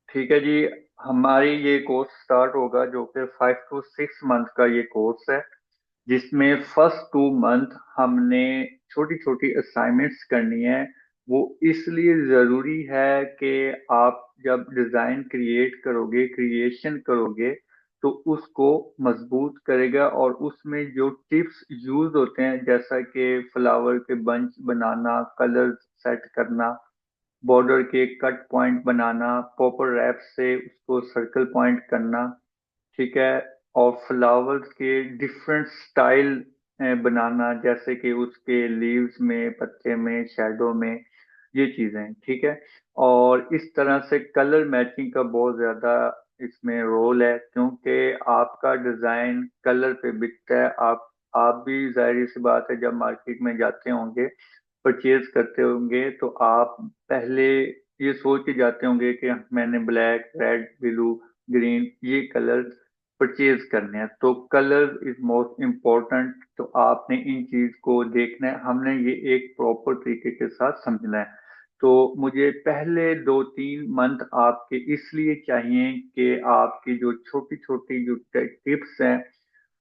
ठीक है जी। हमारी ये कोर्स स्टार्ट होगा जो कि 5 to 6 मंथ का ये कोर्स है, जिसमें फर्स्ट 2 मंथ हमने छोटी छोटी असाइनमेंट्स करनी है। वो इसलिए ज़रूरी है कि आप जब डिज़ाइन क्रिएट करोगे, क्रिएशन करोगे, तो उसको मजबूत करेगा। और उसमें जो टिप्स यूज़ होते हैं, जैसा कि फ्लावर के बंच बनाना, कलर सेट करना, बॉर्डर के कट पॉइंट बनाना, पॉपर रैप से उसको सर्कल पॉइंट करना, ठीक है। और फ्लावर्स के डिफरेंट स्टाइल बनाना, जैसे कि उसके लीव्स में, पत्ते में, शैडो में, ये चीजें, ठीक है। और इस तरह से कलर मैचिंग का बहुत ज्यादा इसमें रोल है, क्योंकि आपका डिजाइन कलर पे बिकता है। आप भी जाहिर सी बात है, जब मार्केट में जाते होंगे, परचेज करते होंगे, तो आप पहले ये सोच के जाते होंगे कि मैंने ब्लैक, रेड, ब्लू, ग्रीन, ये कलर परचेज करने हैं। तो कलर इज मोस्ट इम्पोर्टेंट। तो आपने इन चीज को देखना है, हमने ये एक प्रॉपर तरीके के साथ समझना है। तो मुझे पहले 2-3 मंथ आपके इसलिए चाहिए कि आपकी जो छोटी छोटी जो टिप्स हैं,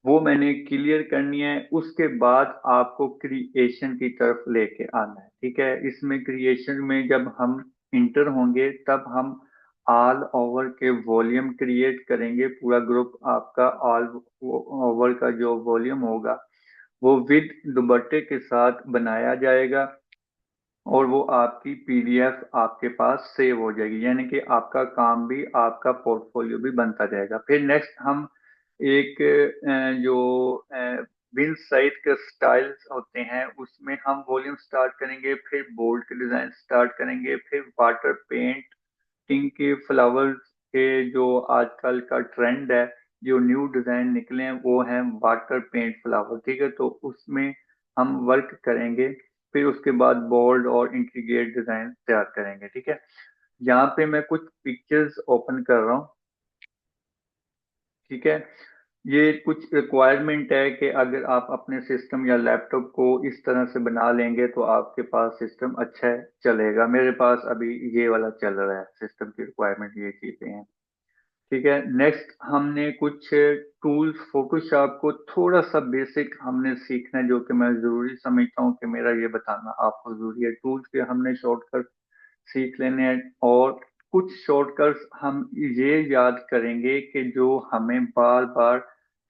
वो मैंने क्लियर करनी है। उसके बाद आपको क्रिएशन की तरफ लेके आना है, ठीक है। इसमें क्रिएशन में जब हम इंटर होंगे, तब हम ऑल ओवर के वॉल्यूम क्रिएट करेंगे। पूरा ग्रुप आपका ऑल ओवर का जो वॉल्यूम होगा, वो विद दुपट्टे के साथ बनाया जाएगा, और वो आपकी पीडीएफ आपके पास सेव हो जाएगी। यानी कि आपका काम भी, आपका पोर्टफोलियो भी बनता जाएगा। फिर नेक्स्ट हम एक जो विंड साइड के स्टाइल्स होते हैं, उसमें हम वॉल्यूम स्टार्ट करेंगे, फिर बोल्ड के डिजाइन स्टार्ट करेंगे, फिर वाटर पेंटिंग के फ्लावर्स के जो आजकल का ट्रेंड है, जो न्यू डिजाइन निकले हैं, वो हैं वाटर पेंट फ्लावर, ठीक है। तो उसमें हम वर्क करेंगे। फिर उसके बाद बोल्ड और इंटीग्रेट डिजाइन तैयार करेंगे, ठीक है। यहाँ पे मैं कुछ पिक्चर्स ओपन कर रहा हूँ, ठीक है। ये कुछ रिक्वायरमेंट है कि अगर आप अपने सिस्टम या लैपटॉप को इस तरह से बना लेंगे, तो आपके पास सिस्टम अच्छा चलेगा। मेरे पास अभी ये वाला चल रहा है, सिस्टम की रिक्वायरमेंट ये चीजें हैं, ठीक है। नेक्स्ट हमने कुछ टूल्स, फोटोशॉप को थोड़ा सा बेसिक हमने सीखना है, जो कि मैं जरूरी समझता हूँ कि मेरा ये बताना आपको जरूरी है। टूल्स के हमने शॉर्टकट सीख लेने हैं, और कुछ शॉर्टकट्स हम ये याद करेंगे कि जो हमें बार बार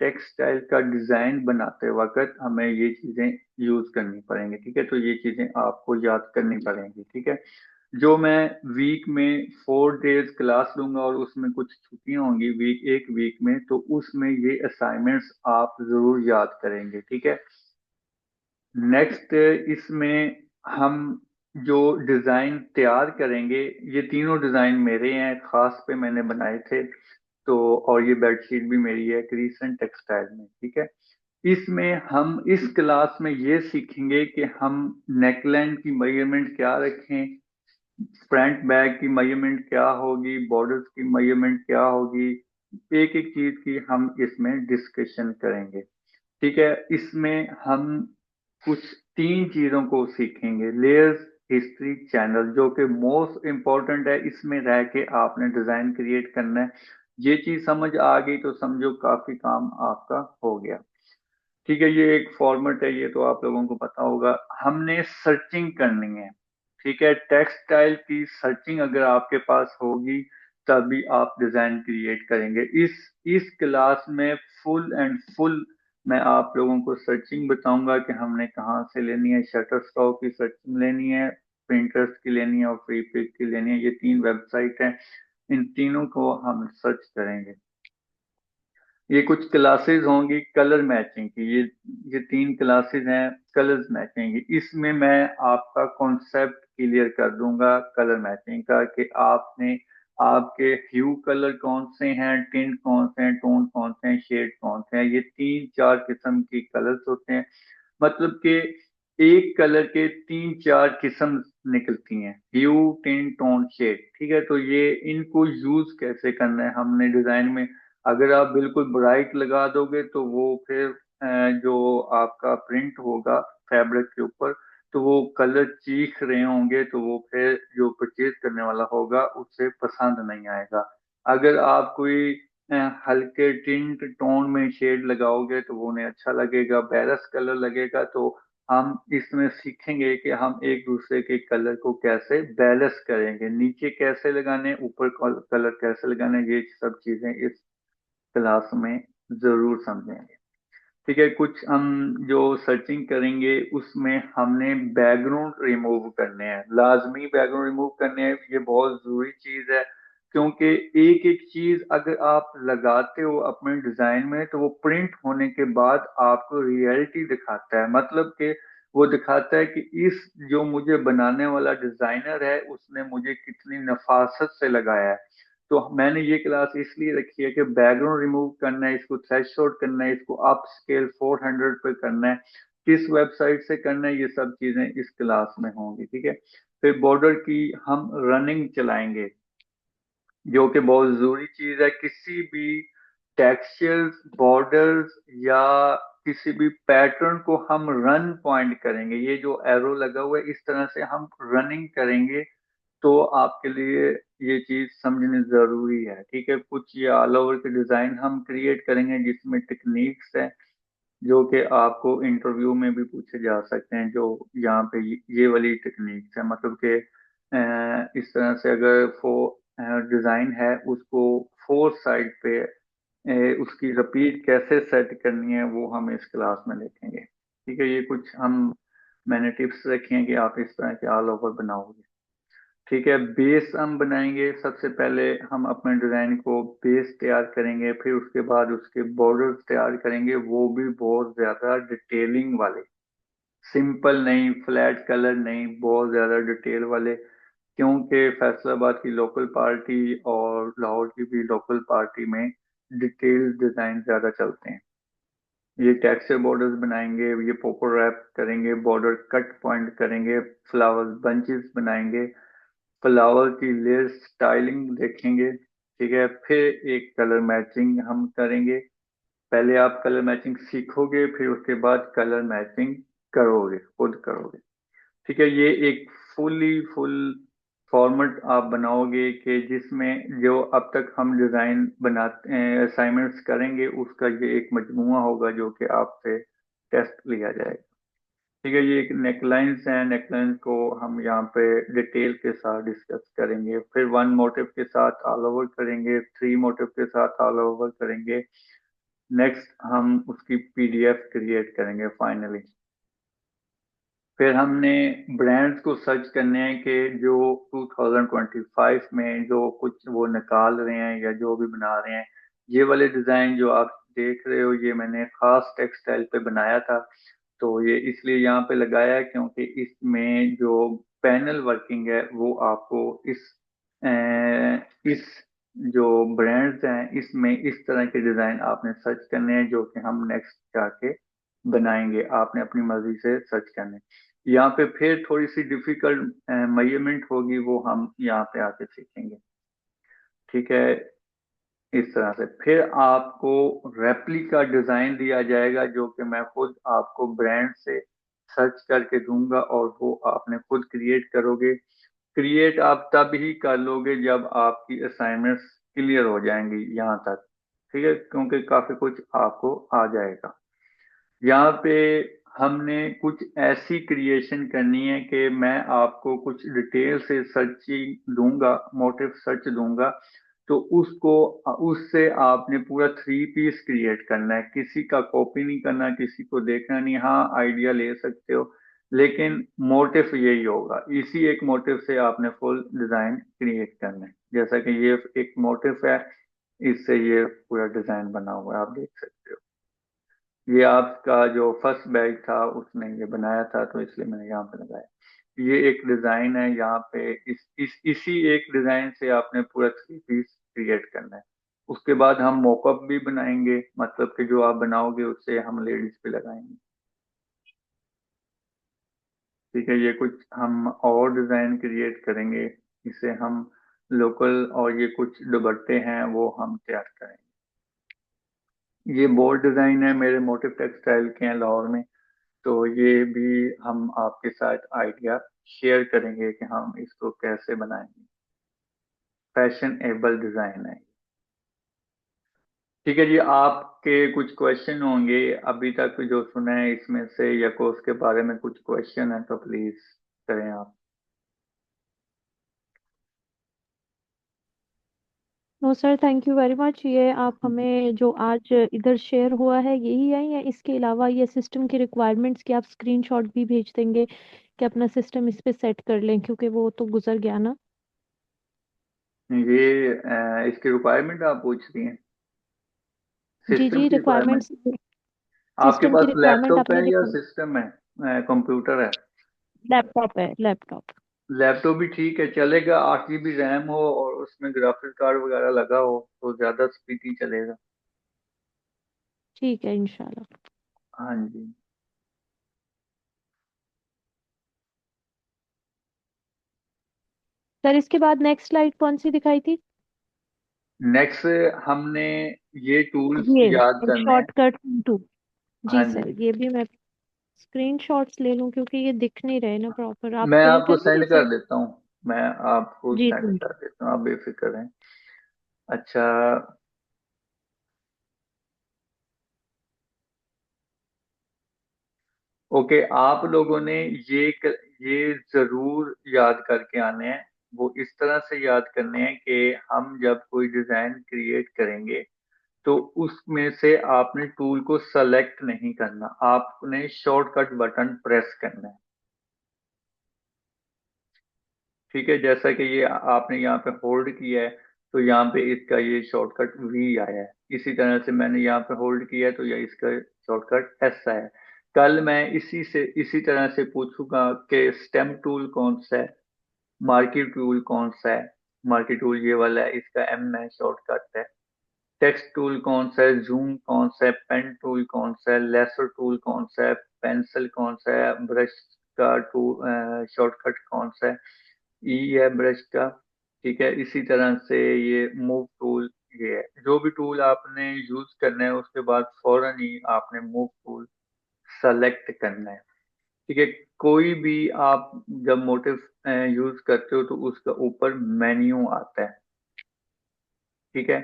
टेक्सटाइल का डिजाइन बनाते वक्त हमें ये चीजें यूज करनी पड़ेंगी, ठीक है। तो ये चीजें आपको याद करनी पड़ेंगी, ठीक है। जो मैं वीक में 4 डेज क्लास लूंगा, और उसमें कुछ छुट्टियां होंगी एक वीक में, तो उसमें ये असाइनमेंट्स आप जरूर याद करेंगे, ठीक है। नेक्स्ट इसमें हम जो डिजाइन तैयार करेंगे, ये तीनों डिजाइन मेरे हैं, खास पे मैंने बनाए थे। तो और ये बेडशीट भी मेरी है, क्रिसेंट टेक्सटाइल में, ठीक है। इसमें हम इस क्लास में ये सीखेंगे कि हम नेकलाइन की मेजरमेंट क्या रखें, फ्रंट बैक की मेजरमेंट क्या होगी, बॉर्डर्स की मेजरमेंट क्या होगी। एक एक चीज की हम इसमें डिस्कशन करेंगे, ठीक है। इसमें हम कुछ 3 चीजों को सीखेंगे। लेयर्स, हिस्ट्री, चैनल, जो कि मोस्ट इम्पोर्टेंट है। इसमें रह के आपने डिजाइन क्रिएट करना है। ये चीज समझ आ गई तो समझो काफी काम आपका हो गया, ठीक है। ये एक फॉर्मेट है, ये तो आप लोगों को पता होगा। हमने सर्चिंग करनी है, ठीक है। टेक्सटाइल की सर्चिंग अगर आपके पास होगी, तभी आप डिजाइन क्रिएट करेंगे। इस क्लास में फुल एंड फुल मैं आप लोगों को सर्चिंग बताऊंगा कि हमने कहाँ से लेनी है। शटर स्टॉक की सर्चिंग लेनी है, प्रिंटर्स की लेनी है, और फ्री पिक की लेनी है। ये 3 वेबसाइट हैं, इन तीनों को हम सर्च करेंगे। ये कुछ क्लासेस होंगी कलर मैचिंग की, ये 3 क्लासेस हैं कलर्स मैचिंग की। इसमें मैं आपका कॉन्सेप्ट क्लियर कर दूंगा कलर मैचिंग का, कि आपने आपके ह्यू कलर कौन से हैं, टिंट कौन से हैं, टोन कौन से हैं, शेड कौन से हैं। ये 3-4 किस्म की कलर्स होते हैं। मतलब कि एक कलर के 3-4 किस्म निकलती हैं, ह्यू, टिंट, टोन, शेड, ठीक है। तो ये इनको यूज कैसे करना है हमने डिजाइन में। अगर आप बिल्कुल ब्राइट लगा दोगे, तो वो फिर जो आपका प्रिंट होगा फैब्रिक के ऊपर, तो वो कलर चीख रहे होंगे, तो वो फिर जो परचेज करने वाला होगा उसे पसंद नहीं आएगा। अगर आप कोई हल्के टिंट टोन में शेड लगाओगे तो वो उन्हें अच्छा लगेगा, बैरस कलर लगेगा। तो हम इसमें सीखेंगे कि हम एक दूसरे के कलर को कैसे बैलेंस करेंगे, नीचे कैसे लगाने, ऊपर कलर कैसे लगाने, ये सब चीजें इस क्लास में जरूर समझेंगे। ठीक है, कुछ हम जो सर्चिंग करेंगे उसमें हमने बैकग्राउंड रिमूव करने हैं, लाजमी बैकग्राउंड रिमूव करने हैं। ये बहुत जरूरी चीज है, क्योंकि एक एक चीज अगर आप लगाते हो अपने डिजाइन में तो वो प्रिंट होने के बाद आपको रियलिटी दिखाता है। मतलब कि वो दिखाता है कि इस जो मुझे बनाने वाला डिजाइनर है उसने मुझे कितनी नफासत से लगाया है। तो मैंने ये क्लास इसलिए रखी है कि बैकग्राउंड रिमूव करना है, इसको थ्रेशोल्ड करना है, इसको अप स्केल 400 पे करना है, किस वेबसाइट से करना है, ये सब चीजें इस क्लास में होंगी। ठीक है, फिर बॉर्डर की हम रनिंग चलाएंगे, जो कि बहुत जरूरी चीज है। किसी भी टेक्सचर्स, बॉर्डर्स या किसी भी पैटर्न को हम रन पॉइंट करेंगे। ये जो एरो लगा हुआ है इस तरह से हम रनिंग करेंगे, तो आपके लिए ये चीज समझनी जरूरी है। ठीक है, कुछ ये ऑल ओवर के डिजाइन हम क्रिएट करेंगे जिसमें टेक्निक्स है जो कि आपको इंटरव्यू में भी पूछे जा सकते हैं। जो यहाँ पे ये वाली टेक्निक्स है, मतलब कि इस तरह से अगर डिजाइन है उसको फोर साइड पे उसकी रिपीट कैसे सेट करनी है वो हम इस क्लास में देखेंगे। ठीक है, ये कुछ हम मैंने टिप्स रखी हैं कि आप इस तरह के ऑल ओवर बनाओगे। ठीक है, बेस हम बनाएंगे। सबसे पहले हम अपने डिजाइन को बेस तैयार करेंगे, फिर उसके बाद उसके बॉर्डर्स तैयार करेंगे, वो भी बहुत ज्यादा डिटेलिंग वाले, सिंपल नहीं, फ्लैट कलर नहीं, बहुत ज्यादा डिटेल वाले। क्योंकि फैसलाबाद की लोकल पार्टी और लाहौर की भी लोकल पार्टी में डिटेल डिजाइन ज्यादा चलते हैं। ये टेक्सचर बॉर्डर्स बनाएंगे, ये पोपर रैप करेंगे, बॉर्डर कट पॉइंट करेंगे, फ्लावर बंचेस बनाएंगे, फ्लावर की लेयर स्टाइलिंग देखेंगे। ठीक है, फिर एक कलर मैचिंग हम करेंगे। पहले आप कलर मैचिंग सीखोगे, फिर उसके बाद कलर मैचिंग करोगे, खुद करोगे। ठीक है, ये एक फुल फॉर्मेट आप बनाओगे कि जिसमें जो अब तक हम डिजाइन बनाते असाइनमेंट्स करेंगे उसका ये एक मजमूआ होगा जो कि आपसे टेस्ट लिया जाएगा। ठीक है, ये एक नेकलाइंस है, नेकलाइंस को हम यहाँ पे डिटेल के साथ डिस्कस करेंगे। फिर वन मोटिव के साथ ऑल ओवर करेंगे, थ्री मोटिव के साथ ऑल ओवर करेंगे। नेक्स्ट हम उसकी पीडीएफ क्रिएट करेंगे फाइनली। फिर हमने ब्रांड्स को सर्च करने हैं कि जो 2025 में जो कुछ वो निकाल रहे हैं या जो भी बना रहे हैं। ये वाले डिजाइन जो आप देख रहे हो ये मैंने खास टेक्सटाइल पे बनाया था, तो ये इसलिए यहाँ पे लगाया है क्योंकि इसमें जो पैनल वर्किंग है वो आपको इस जो ब्रांड्स हैं इसमें इस तरह के डिजाइन आपने सर्च करने हैं जो कि हम नेक्स्ट जाके बनाएंगे। आपने अपनी मर्जी से सर्च करने हैं। यहाँ पे फिर थोड़ी सी डिफिकल्ट मेजरमेंट होगी, वो हम यहाँ पे आके सीखेंगे। ठीक है, इस तरह से फिर आपको रेप्लिका डिजाइन दिया जाएगा जो कि मैं खुद आपको ब्रांड से सर्च करके दूंगा और वो आपने खुद क्रिएट करोगे। क्रिएट आप तब ही कर लोगे जब आपकी असाइनमेंट्स क्लियर हो जाएंगी यहाँ तक। ठीक है, क्योंकि काफी कुछ आपको आ जाएगा। यहाँ पे हमने कुछ ऐसी क्रिएशन करनी है कि मैं आपको कुछ डिटेल से सर्चिंग दूंगा, मोटिव सर्च दूंगा, तो उसको उससे आपने पूरा थ्री पीस क्रिएट करना है। किसी का कॉपी नहीं करना, किसी को देखना नहीं। हाँ, आइडिया ले सकते हो, लेकिन मोटिव यही होगा। इसी एक मोटिव से आपने फुल डिजाइन क्रिएट करना है। जैसा कि ये एक मोटिव है, इससे ये पूरा डिजाइन बना हुआ है, आप देख सकते हो। ये आपका जो फर्स्ट बैग था उसने ये बनाया था, तो इसलिए मैंने यहाँ पे लगाया। ये एक डिजाइन है, यहाँ पे इसी एक डिजाइन से आपने पूरा थ्री पीस क्रिएट करना है। उसके बाद हम मॉकअप भी बनाएंगे, मतलब कि जो आप बनाओगे उससे हम लेडीज पे लगाएंगे। ठीक है, ये कुछ हम और डिजाइन क्रिएट करेंगे, इसे हम लोकल, और ये कुछ दुपट्टे हैं वो हम तैयार करेंगे। ये बोर्ड डिजाइन है, मेरे मोटिव टेक्सटाइल के हैं लाहौर में। तो ये भी हम आपके साथ आइडिया शेयर करेंगे कि हम इसको कैसे बनाएंगे। फैशनेबल डिजाइन है। ठीक है जी, आपके कुछ क्वेश्चन होंगे अभी तक जो सुने हैं इसमें से, या कोर्स के बारे में कुछ क्वेश्चन है तो प्लीज करें आप। No sir, thank you very much. ये आप हमें जो आज इधर शेयर हुआ है यही है, या इसके अलावा ये सिस्टम की रिक्वायरमेंट्स की आप स्क्रीनशॉट भी भेज देंगे कि अपना सिस्टम इस पे सेट कर लें, क्योंकि वो तो गुजर गया ना। ये इसकी रिक्वायरमेंट आप पूछ रही हैं, जी सिस्टम जी, की रिक्वायरमेंट? रिक्वायरमेंट्स, आपके सिस्टम की पास रिक्वायरमेंट लैपटॉप है आपने या लिखा। सिस्टम है, कंप्यूटर है? लैपटॉप है, लैपटॉप। लैपटॉप भी ठीक है, चलेगा। 8 GB रैम हो और उसमें ग्राफिक कार्ड वगैरह लगा हो तो ज्यादा स्पीडी चलेगा। ठीक है, इंशाल्लाह। हाँ जी। सर, इसके बाद नेक्स्ट स्लाइड कौन सी दिखाई थी? नेक्स्ट हमने ये टूल्स याद ये करने हैं। Shortcut two. हाँ जी सर, जी, ये भी मैं स्क्रीनशॉट्स ले लूं क्योंकि ये दिख नहीं रहे ना प्रॉपर। आप मैं आपको कर सेंड दोगे कर सेंड? देता हूँ। मैं आपको जी सेंड जी। कर देता हूँ, आप बेफिक्र रहें। अच्छा। ओके, आप लोगों ने ये जरूर याद करके आने हैं। वो इस तरह से याद करने हैं कि हम जब कोई डिजाइन क्रिएट करेंगे तो उसमें से आपने टूल को सेलेक्ट नहीं करना, आपने शॉर्टकट बटन प्रेस करना है। ठीक है, जैसा कि ये आपने यहाँ पे होल्ड किया है तो यहाँ पे इसका ये शॉर्टकट वी आया है। इसी तरह से मैंने यहाँ पे होल्ड किया है तो ये इसका शॉर्टकट एस आया है। कल मैं इसी तरह से पूछूंगा कि स्टेम टूल कौन सा है, मार्की टूल कौन सा है। मार्की टूल ये वाला है, इसका एम है, शॉर्टकट है। टेक्स्ट टूल कौन सा है, जूम कौन सा है, पेन टूल कौन सा है, लेसर टूल कौन सा है, पेंसिल कौन सा है, ब्रश का टूल शॉर्टकट कौन सा है, ई है ब्रश का। ठीक है, इसी तरह से ये मूव टूल, ये है। जो भी टूल आपने यूज करना है उसके बाद फौरन ही आपने मूव टूल सेलेक्ट करना है। ठीक है, कोई भी आप जब मोटिव यूज करते हो तो उसका ऊपर मेन्यू आता है। ठीक है,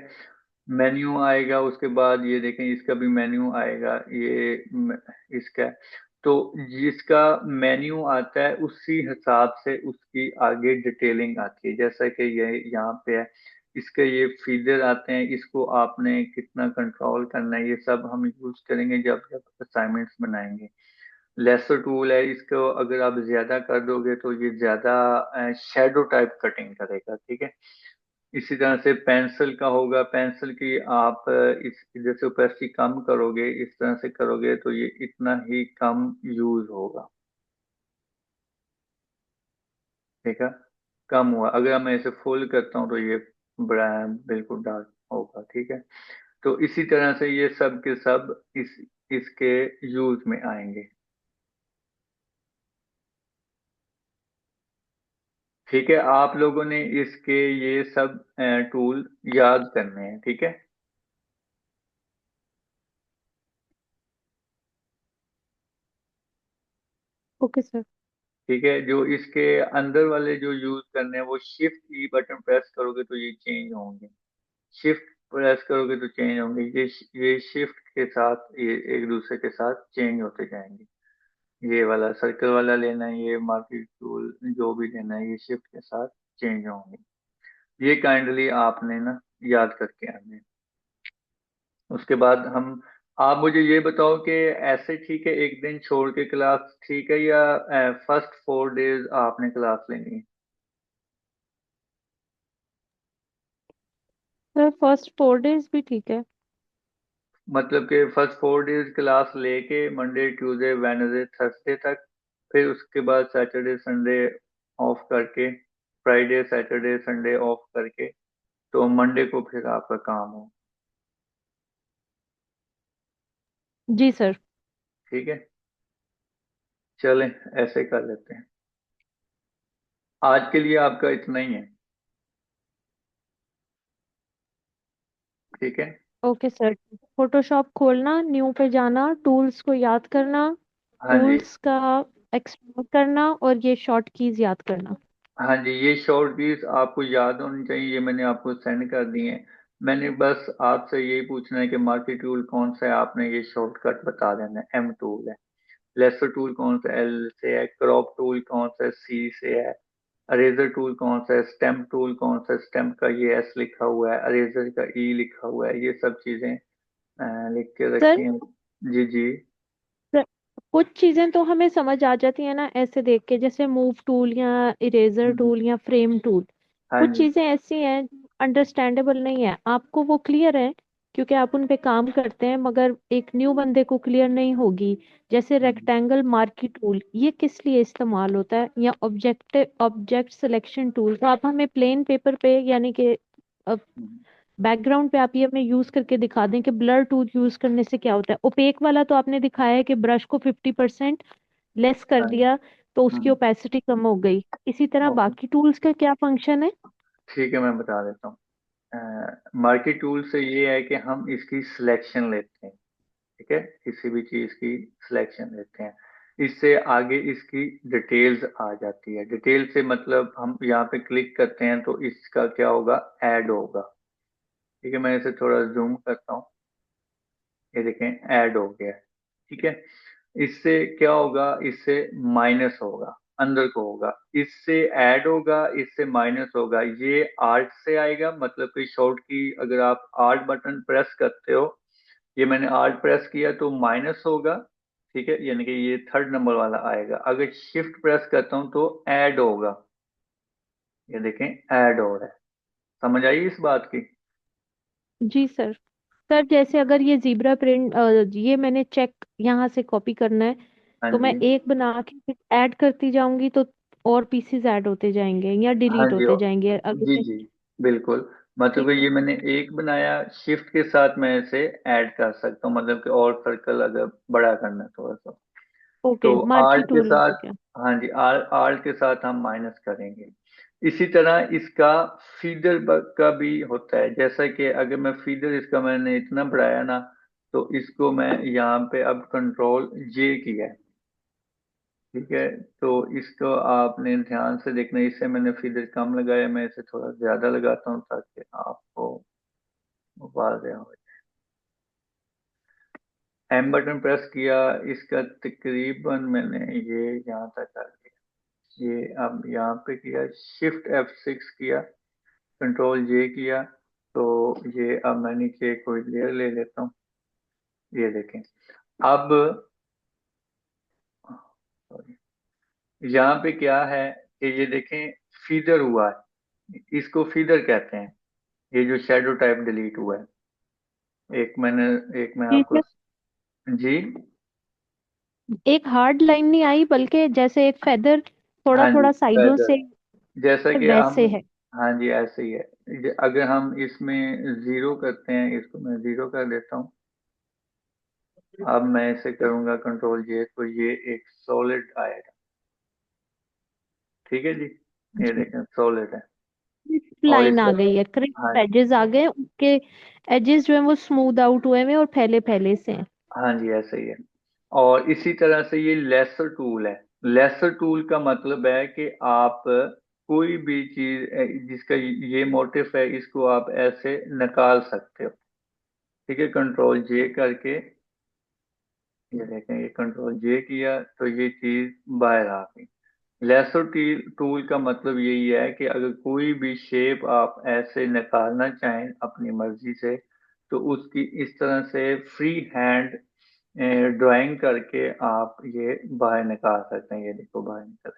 मेन्यू आएगा, उसके बाद ये देखें इसका भी मेन्यू आएगा, इसका। तो जिसका मेन्यू आता है उसी हिसाब से उसकी आगे डिटेलिंग आती है, जैसा कि ये यहाँ पे है। इसके ये फीचर आते हैं, इसको आपने कितना कंट्रोल करना है ये सब हम यूज करेंगे जब जब असाइनमेंट्स बनाएंगे। लेसर टूल है, इसको अगर आप ज्यादा कर दोगे तो ये ज्यादा शेडो टाइप कटिंग करेगा। ठीक है, इसी तरह से पेंसिल का होगा, पेंसिल की आप इस जैसे ओपेसिटी कम करोगे, इस तरह से करोगे तो ये इतना ही कम यूज होगा। ठीक है, कम हुआ। अगर मैं इसे फुल करता हूँ तो ये बड़ा बिल्कुल डार्क होगा। ठीक है, तो इसी तरह से ये सब के सब इसके यूज में आएंगे। ठीक है, आप लोगों ने इसके ये सब टूल याद करने हैं। ठीक है। Okay sir. ठीक है, जो इसके अंदर वाले जो यूज करने हैं वो शिफ्ट की बटन प्रेस करोगे तो ये चेंज होंगे। शिफ्ट प्रेस करोगे तो चेंज होंगे, ये शिफ्ट के साथ ये एक दूसरे के साथ चेंज होते जाएंगे। ये वाला सर्कल वाला लेना है, ये मार्केट टूल जो भी लेना है, ये शिफ्ट के साथ चेंज होंगे। ये काइंडली आपने ना याद करके आने हैं। उसके बाद हम, आप मुझे ये बताओ कि ऐसे ठीक है एक दिन छोड़ के क्लास ठीक है, या फर्स्ट 4 डेज आपने क्लास लेनी है? सर, फर्स्ट 4 डेज भी ठीक है। मतलब कि फर्स्ट 4 डेज क्लास लेके मंडे ट्यूसडे वेडनेसडे थर्सडे तक, फिर उसके बाद सैटरडे संडे ऑफ करके, फ्राइडे सैटरडे संडे ऑफ करके, तो मंडे को फिर आपका काम हो। जी सर। ठीक है, चलें ऐसे कर लेते हैं। आज के लिए आपका इतना ही है। ठीक है। Okay sir. फोटोशॉप खोलना, न्यू पे जाना, टूल्स को याद करना, हाँ जी। टूल्स का एक्सप्लोर करना और ये शॉर्ट कीज याद करना। हाँ जी, ये शॉर्ट कीज आपको याद होनी चाहिए, ये मैंने आपको सेंड कर दी है। मैंने बस आपसे यही पूछना है कि मार्केट टूल कौन सा है, आपने ये शॉर्टकट बता देना है। एम टूल है। लेसर टूल कौन सा एल से है, क्रॉप टूल कौन सा सी से है, अरेजर टूल कौन सा है, स्टेम्प टूल कौन सा है, स्टेम्प का ये एस लिखा हुआ है, अरेजर का ई लिखा हुआ है, ये सब चीजें लिख के सर, रखी हैं। जी जी। कुछ चीजें तो हमें समझ आ जाती है ना ऐसे देख के, जैसे मूव टूल या इरेजर हम्म, टूल या फ्रेम टूल। हाँ कुछ जी। चीजें ऐसी हैं अंडरस्टैंडेबल नहीं है आपको, वो क्लियर है क्योंकि आप उन पे काम करते हैं, मगर एक न्यू बंदे को क्लियर नहीं होगी। जैसे हम्म, रेक्टेंगल मार्की टूल, ये किस लिए इस्तेमाल होता है, या ऑब्जेक्ट सिलेक्शन टूल, तो आप हमें प्लेन पेपर पे यानी कि हम्म, बैकग्राउंड पे आप ये हमें यूज करके दिखा दें कि ब्लर टूल यूज करने से क्या होता है। ओपेक वाला तो आपने दिखाया है कि ब्रश को 50% लेस कर हाँ जी। दिया तो उसकी हम्म, ओपेसिटी कम हो गई। इसी तरह ओके। बाकी टूल्स का क्या फंक्शन है? ठीक है, मैं बता देता हूँ। मार्केट टूल से ये है कि हम इसकी सिलेक्शन लेते हैं। ठीक है, किसी भी चीज की सिलेक्शन लेते हैं, इससे आगे इसकी डिटेल्स आ जाती है। डिटेल से मतलब हम यहाँ पे क्लिक करते हैं तो इसका क्या होगा, ऐड होगा। ठीक है, मैं इसे थोड़ा जूम करता हूँ। ये देखें, ऐड हो गया है। ठीक है, इससे क्या होगा, इससे माइनस होगा, अंदर को होगा, इससे ऐड होगा, इससे माइनस होगा। ये आर्ट से आएगा, मतलब कि शॉर्ट की अगर आप आर्ट बटन प्रेस करते हो, ये मैंने आर्ट प्रेस किया तो माइनस होगा। ठीक है, यानी कि ये थर्ड नंबर वाला आएगा। अगर शिफ्ट प्रेस करता हूं तो ऐड होगा। ये देखें, ऐड हो रहा है। समझ आई इस बात की? जी सर। सर जैसे अगर ये जीब्रा प्रिंट, ये मैंने चेक यहाँ से कॉपी करना है, हाँ तो मैं जी। एक बना के ऐड करती जाऊंगी तो और पीसीज ऐड होते जाएंगे या हाँ डिलीट जी। होते जाएंगे अगर जी से? जी, बिल्कुल। मतलब ठीक कि है। ये मैंने एक बनाया, शिफ्ट के साथ मैं इसे ऐड कर सकता हूँ, मतलब कि और सर्कल अगर बड़ा करना है थोड़ा सा, ओके, तो मार्की आर्ट के टूल हो साथ। गया। हाँ जी, आर्ट के साथ हम माइनस करेंगे। इसी तरह इसका फीडर का भी होता है। जैसा कि अगर मैं फीडर इसका मैंने इतना बढ़ाया ना, तो इसको मैं यहाँ पे अब कंट्रोल जे किया है। ठीक है, तो इसको आपने ध्यान से देखना, इससे मैंने फीडर कम लगाया, मैं इसे थोड़ा ज्यादा लगाता हूँ ताकि आपको वाज़ेह हो। एम बटन प्रेस किया, इसका तकरीबन मैंने ये यहाँ तक कर दिया। ये अब यहाँ पे किया, शिफ्ट F6 किया, कंट्रोल जे किया, तो ये अब मैं नीचे कोई लेयर ले लेता हूँ। ये देखें, अब सॉरी, यहाँ पे क्या है कि ये देखें, फीडर हुआ है, इसको फीडर कहते हैं। ये जो शेडो टाइप डिलीट हुआ है, एक मैं जी आपको। सर, जी। एक हार्ड लाइन नहीं आई बल्कि जैसे एक फेदर थोड़ा हाँ जी, थोड़ा साइडों feather। से जैसा कि हम, वैसे है। हाँ जी ऐसे ही है। अगर हम इसमें जीरो करते हैं, इसको मैं जीरो कर देता हूँ। अब मैं इसे करूंगा कंट्रोल जे, तो ये एक सॉलिड आएगा। ठीक है जी, ये जी, देखें सॉलिड है। और लाइन आ इसका, गई है, हाँ, क्रिस्प एजेस आ गए, उसके एजेस जो है वो स्मूथ आउट हुए हैं और फैले फैले से हैं। हाँ जी ऐसे ही है। और इसी तरह से ये लेसर टूल है। लेसर टूल का मतलब है कि आप कोई भी चीज जिसका ये मोटिफ है, इसको आप ऐसे निकाल सकते हो। ठीक है, कंट्रोल जे करके, ये देखें, ये कंट्रोल जे किया तो ये चीज बाहर आ गई। लेसर टूल का मतलब यही है कि अगर कोई भी शेप आप ऐसे निकालना चाहें अपनी मर्जी से, तो उसकी इस तरह से फ्री हैंड ड्राइंग करके आप ये बाहर निकाल सकते हैं। ये देखो बाहर निकल।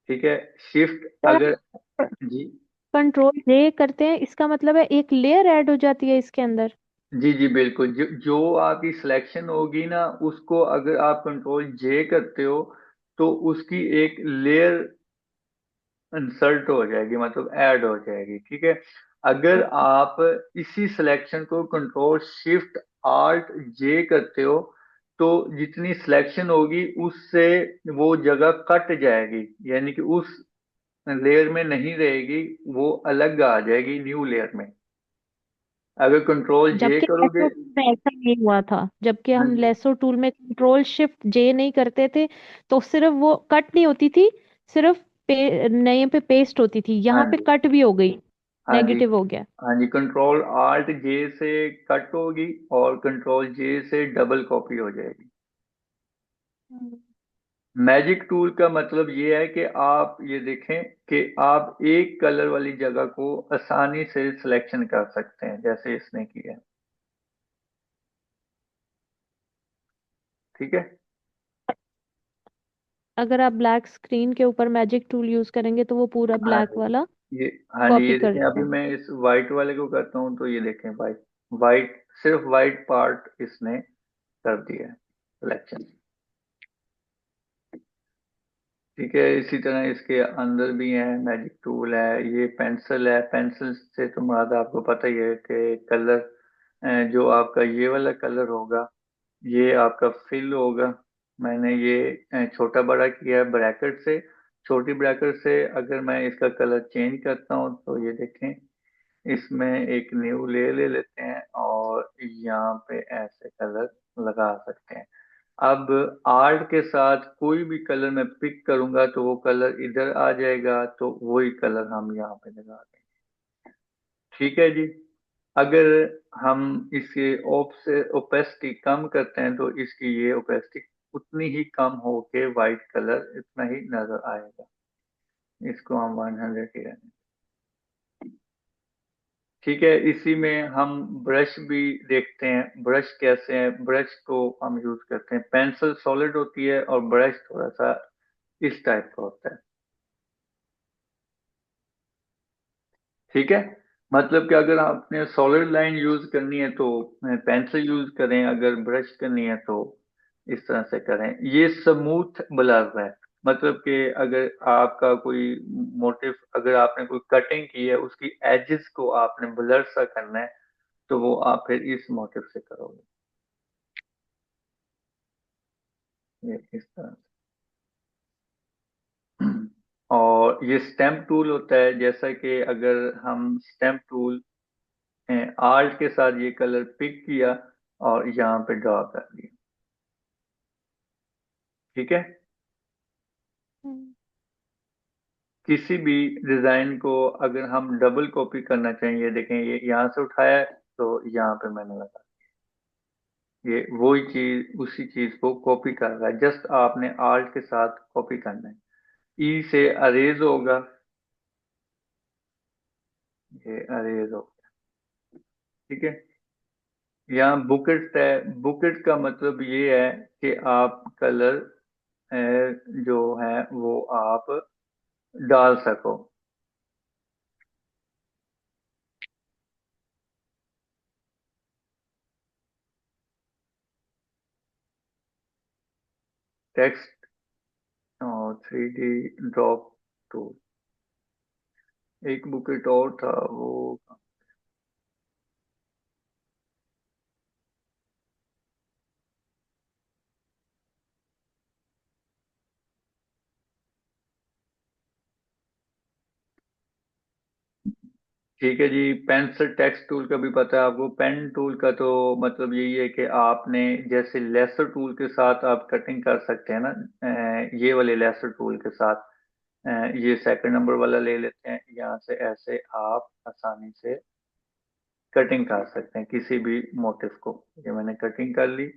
ठीक है, शिफ्ट सर, अगर, जी कंट्रोल जे करते हैं इसका मतलब है एक लेयर ऐड हो जाती है इसके अंदर। जी जी, बिल्कुल। जो आपकी सिलेक्शन होगी ना, उसको अगर आप कंट्रोल जे करते हो, तो उसकी एक लेयर इंसर्ट हो जाएगी, मतलब ऐड हो जाएगी। ठीक है, अगर ओके। आप इसी सिलेक्शन को कंट्रोल शिफ्ट आल्ट जे करते हो, तो जितनी सिलेक्शन होगी उससे वो जगह कट जाएगी, यानी कि उस लेयर में नहीं रहेगी, वो अलग आ जाएगी न्यू लेयर में। अगर कंट्रोल जे जबकि करोगे। लेसो टूल में ऐसा नहीं हुआ था, जबकि हाँ हम जी। लेसो टूल में कंट्रोल शिफ्ट जे नहीं करते थे तो सिर्फ वो कट नहीं होती थी, सिर्फ नए पे पेस्ट होती थी, हाँ यहाँ पे जी। कट भी हो गई, हाँ जी। नेगेटिव हो गया। हाँ जी, कंट्रोल आल्ट जे से कट होगी और कंट्रोल जे से डबल कॉपी हो जाएगी। हम्म। मैजिक टूल का मतलब ये है कि आप ये देखें कि आप एक कलर वाली जगह को आसानी से सिलेक्शन कर सकते हैं जैसे इसने किया है। ठीक है। अगर आप ब्लैक स्क्रीन के ऊपर मैजिक टूल यूज करेंगे तो वो पूरा हाँ ब्लैक जी। वाला ये, हाँ जी, कॉपी ये कर देखें, अभी देगा। मैं इस वाइट वाले को करता हूँ तो ये देखें वाइट, वाइट सिर्फ वाइट पार्ट इसने कर दिया है सिलेक्शन। ठीक है, इसी तरह इसके अंदर भी है मैजिक टूल है, ये पेंसिल है। पेंसिल से तो मुराद आपको पता ही है कि कलर, जो आपका ये वाला कलर होगा ये आपका फिल होगा। मैंने ये छोटा बड़ा किया है ब्रैकेट से। छोटी ब्रैकेट से अगर मैं इसका कलर चेंज करता हूँ तो ये देखें, इसमें एक न्यू ले लेते हैं और यहाँ पे ऐसे कलर लगा सकते हैं। अब आर्ट के साथ कोई भी कलर मैं पिक करूंगा तो वो कलर इधर आ जाएगा, तो वही कलर हम यहाँ पे लगा देंगे। ठीक है जी। अगर हम इसके से ओपेसिटी कम करते हैं तो इसकी ये ओपेसिटी उतनी ही कम हो के वाइट कलर इतना ही नजर आएगा। इसको हम 100 ही रहने। ठीक है, इसी में हम ब्रश भी देखते हैं, ब्रश कैसे है। ब्रश को हम यूज करते हैं, पेंसिल सॉलिड होती है और ब्रश थोड़ा सा इस टाइप का होता है। ठीक है, मतलब कि अगर आपने सॉलिड लाइन यूज करनी है तो पेंसिल यूज करें, अगर ब्रश करनी है तो इस तरह से करें। ये स्मूथ ब्लर है, मतलब कि अगर आपका कोई मोटिव, अगर आपने कोई कटिंग की है उसकी एजेस को आपने ब्लर सा करना है तो वो आप फिर इस मोटिव से करोगे, ये इस तरह से। और ये स्टैम्प टूल होता है, जैसा कि अगर हम स्टैम्प टूल आर्ट के साथ ये कलर पिक किया और यहाँ पे ड्रॉ कर दिया। ठीक है, हम्म। किसी भी डिजाइन को अगर हम डबल कॉपी करना चाहें, ये देखें, ये यहाँ से उठाया है तो यहाँ पे मैंने लगा, ये वही चीज उसी चीज को कॉपी कर रहा है, जस्ट आपने आर्ट के साथ कॉपी करना है। ई से अरेज होगा, ये अरेज हो। ठीक है, यहाँ बुकेट है। बुकेट का मतलब ये है कि आप कलर जो है वो आप डाल सको। टेक्स्ट और 3D ड्रॉप टूल, एक बुकेट और था वो। ठीक है जी, पेंसिल टेक्स्ट टूल का भी पता है आपको। पेन टूल का तो मतलब यही है कि आपने जैसे लेसर टूल के साथ आप कटिंग कर सकते हैं ना, ये वाले लेसर टूल के साथ, ये सेकंड नंबर वाला ले लेते हैं, यहाँ से ऐसे आप आसानी से कटिंग कर सकते हैं किसी भी मोटिव को। ये मैंने कटिंग कर ली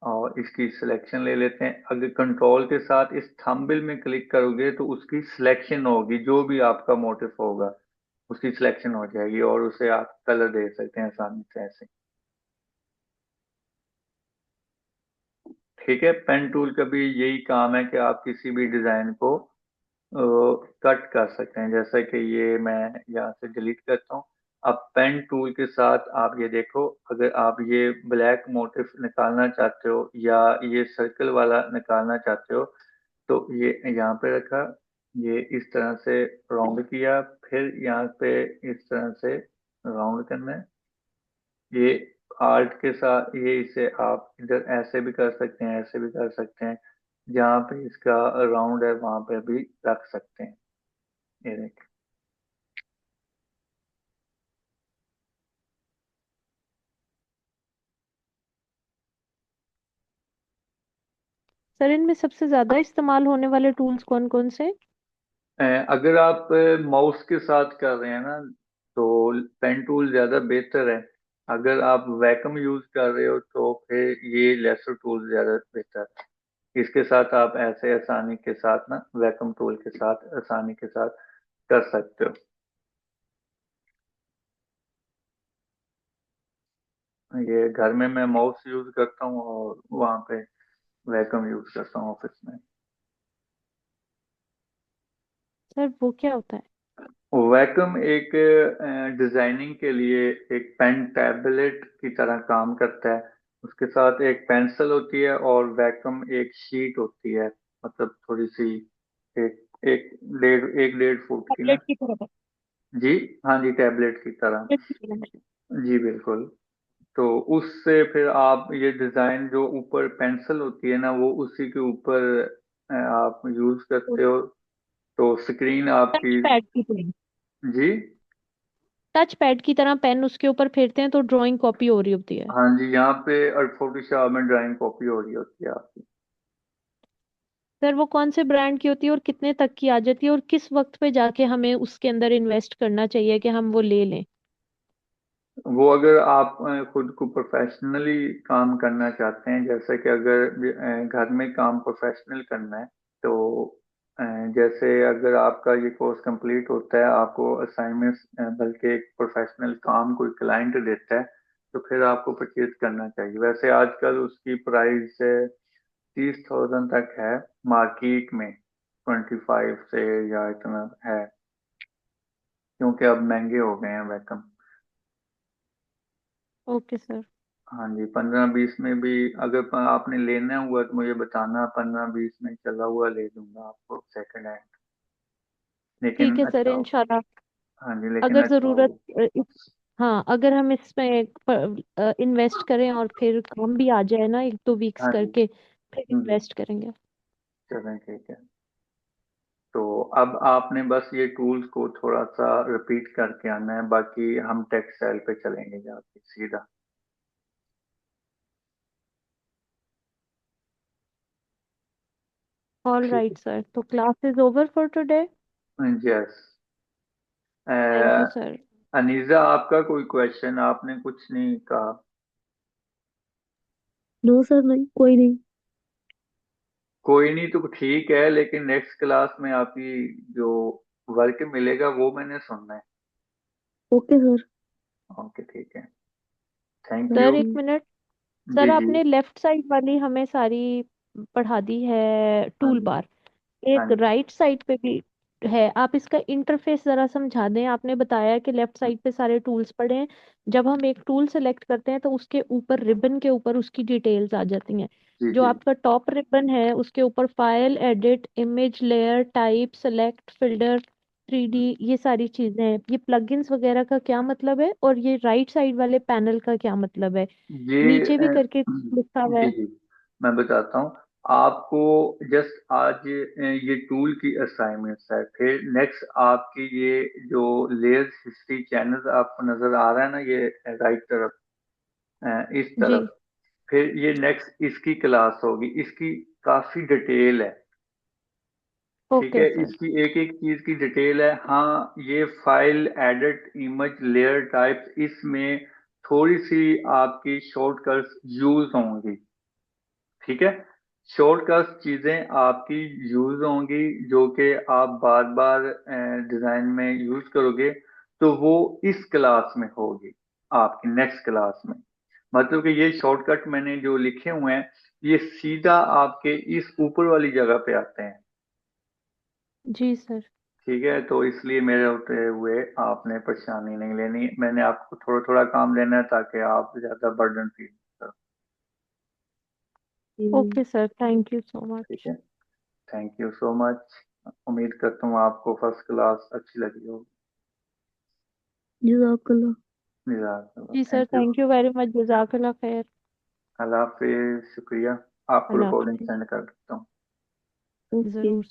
और इसकी सिलेक्शन ले लेते हैं। अगर कंट्रोल के साथ इस थंबनेल में क्लिक करोगे तो उसकी सिलेक्शन होगी, जो भी आपका मोटिव होगा उसकी सिलेक्शन हो जाएगी और उसे आप कलर दे सकते हैं आसानी से ऐसे। ठीक है, पेन टूल का भी यही काम है कि आप किसी भी डिजाइन को कट कर सकते हैं, जैसा कि ये मैं यहाँ से डिलीट करता हूँ। अब पेन टूल के साथ आप ये देखो, अगर आप ये ब्लैक मोटिफ निकालना चाहते हो या ये सर्कल वाला निकालना चाहते हो तो ये यहाँ पे रखा, ये इस तरह से राउंड किया, फिर यहाँ पे इस तरह से राउंड करना है। ये आर्ट के साथ ये इसे आप इधर ऐसे भी कर सकते हैं, ऐसे भी कर सकते हैं, जहाँ पे इसका राउंड है वहां पे भी रख सकते हैं। ये देखिए। सर इनमें सबसे ज्यादा इस्तेमाल होने वाले टूल्स कौन कौन से? अगर आप माउस के साथ कर रहे हैं ना, तो पेन टूल ज्यादा बेहतर है। अगर आप वैक्यूम यूज कर रहे हो तो फिर ये लेसर टूल ज्यादा बेहतर है। इसके साथ आप ऐसे आसानी के साथ ना वैक्यूम टूल के साथ आसानी के साथ कर सकते हो। ये घर में मैं माउस यूज करता हूँ और वहाँ पे वैक्यूम यूज करता हूँ ऑफिस में। सर वो क्या होता है? वैक्यूम एक डिजाइनिंग के लिए एक पेन टैबलेट की तरह काम करता है। उसके साथ एक पेंसिल होती है और वैक्यूम एक शीट होती है, मतलब थोड़ी सी एक एक डेढ़ फुट की ना। टैबलेट की तरह? जी, हाँ जी, टैबलेट की तरह। टैबलेट की तरह। जी बिल्कुल। तो उससे फिर आप ये डिजाइन जो ऊपर पेंसिल होती है ना, वो उसी के ऊपर आप यूज करते हो। तो स्क्रीन टच आपकी। पैड की तरह? जी। टच पैड की तरह पेन उसके ऊपर फेरते हैं तो ड्राइंग कॉपी हो रही होती है? हाँ जी, यहाँ पे और फोटोशॉप में ड्राइंग कॉपी हो रही होती है आपकी। सर वो कौन से ब्रांड की होती है और कितने तक की आ जाती है, और किस वक्त पे जाके हमें उसके अंदर इन्वेस्ट करना चाहिए कि हम वो ले लें? वो अगर आप खुद को प्रोफेशनली काम करना चाहते हैं, जैसे कि अगर घर में काम प्रोफेशनल करना है, तो जैसे अगर आपका ये कोर्स कंप्लीट होता है, आपको असाइनमेंट बल्कि एक प्रोफेशनल काम कोई क्लाइंट देता है, तो फिर आपको परचेज करना चाहिए। वैसे आजकल उसकी प्राइस 30,000 तक है मार्केट में, 25 से या इतना है, क्योंकि अब महंगे हो गए हैं वैकम। Okay sir. हाँ जी, 15-20 में भी अगर आपने लेना हुआ तो मुझे बताना, 15-20 में चला हुआ ले दूंगा आपको सेकंड हैंड, लेकिन ठीक है सर, अच्छा हो। इंशाल्लाह। हाँ जी, लेकिन अगर अच्छा जरूरत हो। हाँ, अगर हम इसमें इन्वेस्ट करें और फिर काम भी आ जाए ना एक दो वीक्स हाँ जी। करके, फिर हम्म। इन्वेस्ट करेंगे। चलें, ठीक है। तो अब आपने बस ये टूल्स को थोड़ा सा रिपीट करके आना है, बाकी हम टेक्सटाइल पे चलेंगे जाके सीधा। ऑल ठीक राइट सर, तो class is over for today. है। Yes. Thank you sir. Aneeja, आपका कोई क्वेश्चन? आपने कुछ नहीं कहा। नो सर, नहीं, कोई नहीं। कोई नहीं तो ठीक है, लेकिन नेक्स्ट क्लास में आपकी जो वर्क मिलेगा वो मैंने सुनना है। Okay sir. ओके, ठीक है। Thank you. सर एक मिनट। सर जी जी। आपने लेफ्ट साइड वाली हमें सारी पढ़ा दी है हाँ टूल जी। बार, हाँ एक जी। राइट साइड पे भी है। आप इसका इंटरफेस जरा समझा दें। आपने बताया कि लेफ्ट साइड पे सारे टूल्स पड़े हैं, जब हम एक टूल सेलेक्ट करते हैं तो उसके ऊपर रिबन के ऊपर उसकी डिटेल्स आ जाती हैं। जी जो जी। आपका टॉप रिबन है उसके ऊपर file, edit, image, layer, type, select, filter, 3D, ये सारी चीजें हैं। ये प्लगइन्स वगैरह का क्या मतलब है, और ये राइट साइड वाले पैनल का क्या मतलब है? ये नीचे भी करके लिखा हुआ जी है। जी, मैं बताता हूँ आपको। जस्ट आज ये टूल की असाइनमेंट्स है, फिर नेक्स्ट आपकी ये जो लेयर्स हिस्ट्री चैनल आपको नजर आ रहा है ना, ये राइट तरफ, इस जी। तरफ, फिर ये नेक्स्ट इसकी क्लास होगी। इसकी काफी डिटेल है। ठीक ओके है, सर। इसकी एक एक चीज की डिटेल है। हाँ, ये file, edit, image, layer types, इसमें थोड़ी सी आपकी शॉर्टकट्स यूज होंगी। ठीक है, शॉर्टकट चीजें आपकी यूज होंगी जो कि आप बार बार डिजाइन में यूज करोगे, तो वो इस क्लास में होगी, आपकी नेक्स्ट क्लास में। मतलब कि ये शॉर्टकट मैंने जो लिखे हुए हैं, ये सीधा आपके इस ऊपर वाली जगह पे आते हैं। जी सर। ठीक है, तो इसलिए मेरे होते हुए आपने परेशानी नहीं लेनी। मैंने आपको थोड़ा थोड़ा काम देना है ताकि आप ज्यादा बर्डन फील करो। Okay sir, thank you so ठीक मच। है, थैंक यू सो मच। उम्मीद करता हूँ आपको फर्स्ट क्लास अच्छी लगी होगी। जज़ाकल्लाह। जज़ाकल्लाह, जी sir, thank you. Thank you very much, जज़ाकल्लाह खैर। अल्लाह हाफिज, शुक्रिया। आपको अल्लाह रिकॉर्डिंग हाफिज। सेंड कर देता हूँ। जरूर।